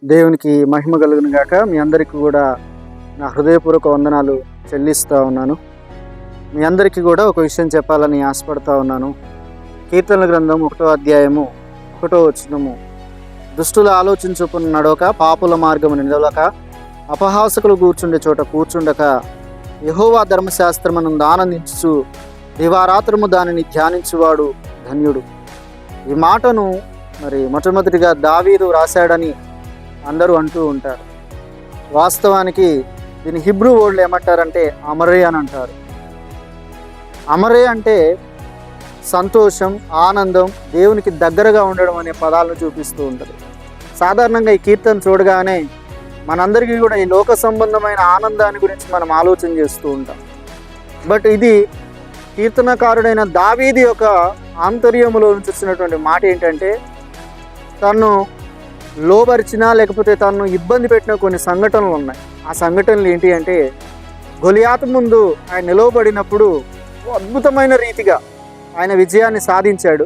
దేవునికి మహిమ కలుగును గాక. మీ అందరికీ కూడా నా హృదయపూర్వక వందనాలు చెల్లిస్తూ ఉన్నాను. మీ అందరికీ కూడా ఒక విషయం చెప్పాలని ఆశపడతా ఉన్నాను. కీర్తనల గ్రంథం 1వ అధ్యాయము 1వ వచనము, దుష్టుల ఆలోచించుకుని నడవక, పాపుల మార్గము నిలవక, అపహాసకులు కూర్చుండే చోట కూర్చుండక, యెహోవా ధర్మశాస్త్రమునందు ఆనందించు దివారాత్రము దానిని ధ్యానించువాడు ధన్యుడు. ఈ మాటను మొట్టమొదటిగా దావీదు రాశాడని అందరూ అంటూ ఉంటారు. వాస్తవానికి దీని హిబ్రూ వర్డ్లు ఏమంటారంటే అమరే అని అంటారు. అమరే అంటే సంతోషం, ఆనందం, దేవునికి దగ్గరగా ఉండడం అనే పదాలను చూపిస్తూ ఉంటుంది. సాధారణంగా ఈ కీర్తన చూడగానే మనందరికీ కూడా ఈ లోక సంబంధమైన ఆనందాన్ని గురించి మనం ఆలోచన చేస్తూ ఉంటాం. బట్ ఇది కీర్తనకారుడైన దావీదు యొక్క ఆంతర్యములో నుంచి వచ్చినటువంటి మాట ఏంటంటే, తను లోబరిచిన లేకపోతే తను ఇబ్బంది పెట్టిన కొన్ని సంఘటనలు ఉన్నాయి. ఆ సంఘటనలు ఏంటి అంటే, గొలియాతు ముందు ఆయన నిలవబడినప్పుడు అద్భుతమైన రీతిగా ఆయన విజయాన్ని సాధించాడు.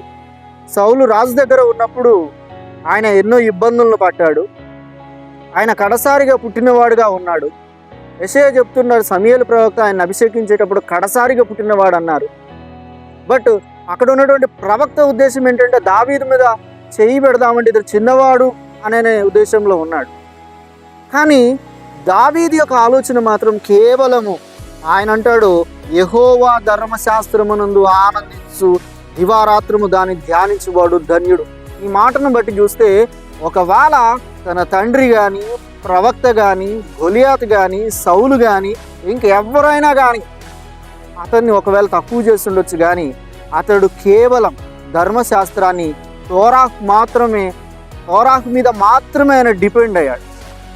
సౌలు రాజు దగ్గర ఉన్నప్పుడు ఆయన ఎన్నో ఇబ్బందులను పడ్డాడు. ఆయన కడసారిగా పుట్టినవాడుగా ఉన్నాడు. యెషయా చెప్తున్నాడు, సమూయేలు ప్రవక్త ఆయన అభిషేకించేటప్పుడు కడసారిగా పుట్టినవాడు అన్నారు. బట్ అక్కడ ఉన్నటువంటి ప్రవక్త ఉద్దేశం ఏంటంటే, దావీదు మీద చేయి పెడదామంటే ఇతడు చిన్నవాడు అనే ఉద్దేశంలో ఉన్నాడు. కానీ దావీదు యొక్క ఆలోచన మాత్రం కేవలము ఆయన అంటాడు, యెహోవా ధర్మశాస్త్రమునందు ఆనందించు దివారాత్రము దాన్ని ధ్యానించువాడు ధన్యుడు. ఈ మాటను బట్టి చూస్తే, ఒకవేళ తన తండ్రి కానీ, ప్రవక్త కానీ, గొలియాతు కానీ, సౌలు కానీ, ఇంకెవరైనా కానీ అతన్ని ఒకవేళ తక్కువ చేసి ఉండొచ్చు, కానీ అతడు కేవలం ధర్మశాస్త్రాన్ని తోరాహ్ మీద మాత్రమే ఆయన డిపెండ్ అయ్యాడు.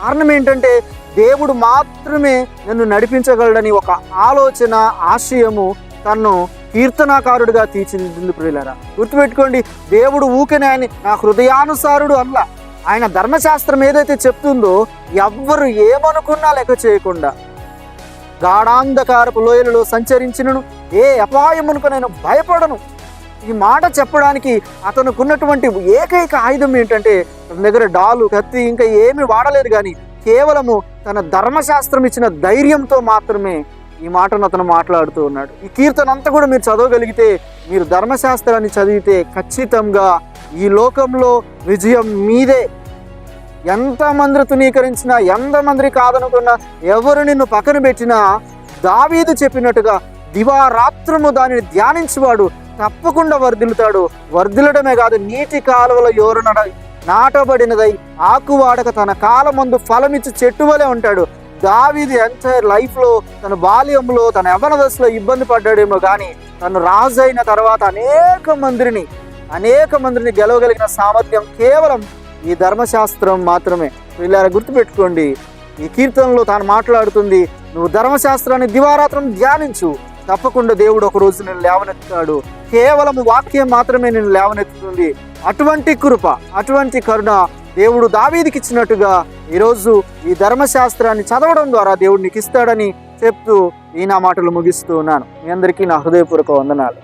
కారణం ఏంటంటే, దేవుడు మాత్రమే నన్ను నడిపించగలడని ఒక ఆలోచన, ఆశయము తన్ను కీర్తనాకారుడిగా తీర్చిదిద్దింది. ప్రియులారా, గుర్తుపెట్టుకోండి, దేవుడు ఊకనే ఆయన నా హృదయానుసారుడు అల్లా. ఆయన ధర్మశాస్త్రం ఏదైతే చెప్తుందో ఎవ్వరు ఏమనుకున్నా లెక్క చేయకుండా, గాఢాంధకారపు లోయలలో సంచరించినను ఏ అపాయమునకు నేను భయపడను. ఈ మాట చెప్పడానికి అతనుకున్నటువంటి ఏకైక ఆయుధం ఏంటంటే, తన దగ్గర డాలు, కత్తి ఇంకా ఏమీ వాడలేదు, కానీ కేవలము తన ధర్మశాస్త్రం ఇచ్చిన ధైర్యంతో మాత్రమే ఈ మాటను అతను మాట్లాడుతూ ఉన్నాడు. ఈ కీర్తన అంతా కూడా మీరు చదవగలిగితే, మీరు ధర్మశాస్త్రాన్ని చదివితే ఖచ్చితంగా ఈ లోకంలో విజయం మీదే. ఎంతమంది తునీకరించినా, ఎంతమంది కాదనుకున్నా, ఎవరు నిన్ను పక్కన పెట్టినా, దావీదు చెప్పినట్టుగా దివారాత్రము దానిని ధ్యానించువాడు తప్పకుండా వర్ధిల్లుతాడు. వర్ధిల్లడమే కాదు, నీటి కాలువల యోరన నాటబడినదై ఆకువాడక తన కాలమందు ఫలమిచ్చి చెట్టు వలె ఉంటాడు. దావీదు ఎంటైర్ లైఫ్లో, తన బాల్యంలో, తన యవ్వన దశలో ఇబ్బంది పడ్డాడేమో, కానీ తను రాజు అయిన తర్వాత అనేక మందిని గెలవగలిగిన సామర్థ్యం కేవలం ఈ ధర్మశాస్త్రం మాత్రమే. వీళ్ళ గుర్తుపెట్టుకోండి, ఈ కీర్తనలో తాను మాట్లాడుతుంది, నువ్వు ధర్మశాస్త్రాన్ని దివారాత్రం ధ్యానించు, తప్పకుండా దేవుడు ఒక రోజు నేను లేవనెత్తుతాడు. కేవలం వాక్యం మాత్రమే నేను లేవనెత్తుతుంది. అటువంటి కృప, అటువంటి కరుణ దేవుడు దావీదుకి ఇచ్చినట్టుగా ఈరోజు ఈ ధర్మశాస్త్రాన్ని చదవడం ద్వారా దేవుడు నీకు ఇస్తాడని చెప్తూ ఈ నా మాటలు ముగిస్తూ ఉన్నాను. మీ అందరికీ నా హృదయపూర్వక వందనాలు.